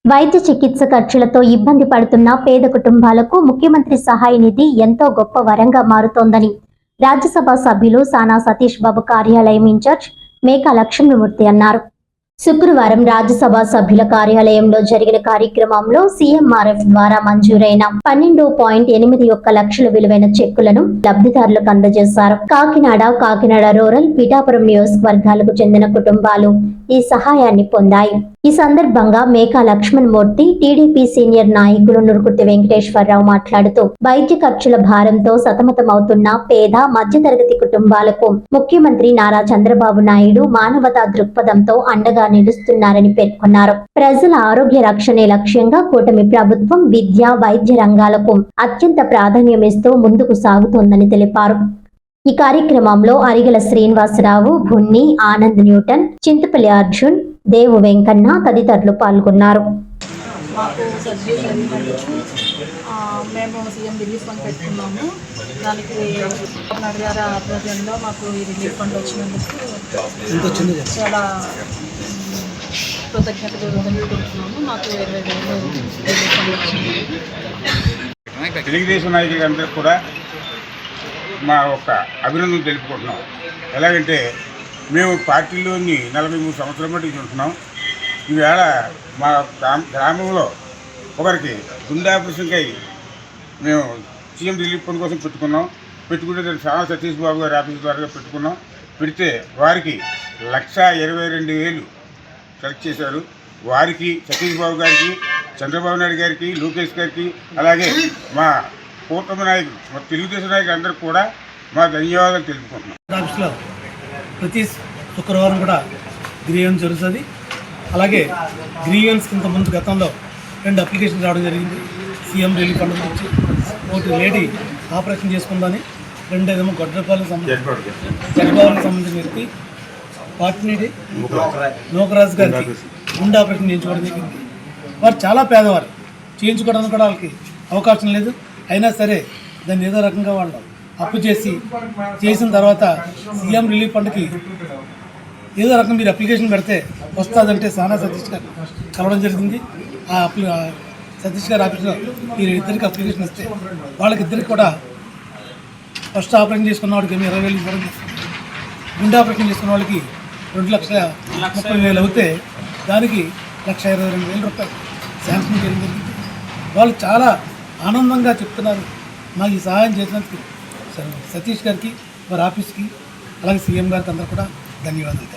వైద్య చికిత్స ఖర్చులతో ఇబ్బంది పడుతున్న పేద కుటుంబాలకు ముఖ్యమంత్రి సహాయ నిధి ఎంతో గొప్ప వరంగా మారుతోందని రాజ్యసభ సభ్యులు సానా సతీష్ బాబు కార్యాలయం ఇన్ఛార్జ్ మేకా లక్ష్మణమూర్తి అన్నారు. శుక్రవారం రాజ్యసభ సభ్యుల కార్యాలయంలో జరిగిన కార్యక్రమంలో సీఎంఆర్ఎఫ్ ద్వారా మంజూరైన 12.81 లక్షల విలువైన చెక్కులను లబ్ధిదారులకు అందజేశారు. కాకినాడ రూరల్, పిఠాపురం నియోజకవర్గాలకు చెందిన కుటుంబాలు ఈ సహాయాన్ని పొందాయి. ఈ సందర్భంగా మేకా లక్ష్మణమూర్తి, టీడీపీ సీనియర్ నాయకులు నురుకుర్తి వెంకటేశ్వరరావు మాట్లాడుతూ వైద్య ఖర్చుల భారంతో సతమతమవుతున్న పేద మధ్యతరగతి కుటుంబాలకు ముఖ్యమంత్రి నారా చంద్రబాబు నాయుడు మానవతా దృక్పథంతో అండగా నిలుస్తున్నారని పేర్కొన్నారు. ప్రజల ఆరోగ్య రక్షణే లక్ష్యంగా కూటమి ప్రభుత్వం విద్య, వైద్య రంగాలకు అత్యంత ప్రాధాన్యమిస్తూ ముందుకు సాగుతోందని తెలిపారు. ఈ కార్యక్రమంలో అరిగల శ్రీనివాసరావు, భున్ని, ఆనంద్ న్యూటన్, చింతపల్లి అర్జున్, దేవు వెంకన్న తదితరులు పాల్గొన్నారు. మాకు సర్జరీ జరిగినందుకు మేము సీఎం రిలీఫ్ ఫండ్ పెట్టుకున్నాము. దానికి నాయుడు గారి ఆధ్వర్యంలో మాకు ఈ రిలీఫ్ ఫండ్ వచ్చినందుకు చాలా కృతజ్ఞతలు తెలుపుకుంటున్నాము. మాకు 20,000 రిలీఫ్ ఫండ్ వచ్చింది. తెలుగుదేశం నాయకులందరికీ కూడా మా యొక్క అభినందనలు తెలుపుకుంటున్నాం. ఎలాగంటే మేము పార్టీలోని 43 సంవత్సరాల మట్టి ఉంటున్నాం. ఈవేళ మా గ్రామంలో ఒకరికి గుండె ఆపరేషన్కై మేము సీఎం రిలీఫ్ ఫండ్ కోసం పెట్టుకుంటే సానా సతీష్ బాబు గారి ఆఫీస్ ద్వారా పెట్టుకున్నాం. పెడితే వారికి 1,22,000 సెలెక్ట్ చేశారు. వారికి, సతీష్ బాబు గారికి, చంద్రబాబు నాయుడు గారికి, లోకేష్ గారికి, అలాగే మా కూటమి నాయకులు, మా తెలుగుదేశం నాయకులు అందరికీ కూడా మా ధన్యవాదాలు తెలుపుకుంటున్నాం. ఆఫీస్లో ప్రతి శుక్రవారం కూడా గ్రీవెన్స్ జరుగుతుంది. అలాగే గ్రీవెన్స్ కింద ముందు గతంలో 2 అప్లికేషన్ రావడం జరిగింది. సీఎం రిలీఫ్ ఫండ్ నుంచి ఒకటి లేడీ ఆపరేషన్ చేసుకుందని, రెండేదేమో గొడ్డపాలకు సంబంధించిన వ్యక్తి పార్టీని నూకరాజు గారికి గుండె ఆపరేషన్ చేయించుకోవడం జరిగింది. వారు చాలా పేదవారు, చేయించుకోవడానికి కూడా వాళ్ళకి అవకాశం లేదు. అయినా సరే దాన్ని ఏదో రకంగా వాళ్ళు అప్పు చేసిన తర్వాత సీఎం రిలీఫ్ ఫండ్కి ఏదో రకం మీరు అప్లికేషన్ పెడితే వస్తుందంటే సానా సతీష్ గారు కలవడం జరిగింది. ఆ సతీష్ గారి ఆఫీస్లో మీరు ఇద్దరికి అప్లికేషన్ ఇస్తే వాళ్ళకిద్దరికి కూడా ఫస్ట్ ఆపరేషన్ చేసుకున్న వాడికి 20,000 ఇవ్వడం చేస్తుంది. గుండె ఆపరేషన్ చేసుకున్న వాళ్ళకి 2,30,000 అవుతే దానికి 1,22,000 రూపాయలు శాంక్షన్ చేయడం జరిగింది. వాళ్ళు చాలా ఆనందంగా చెప్తున్నారు. మాకు ఈ సహాయం చేసినందుకు సతీష్ గారికి, వారి ఆఫీస్కి, అలాగే సీఎం గారికి అందరూ కూడా ధన్యవాదాలు.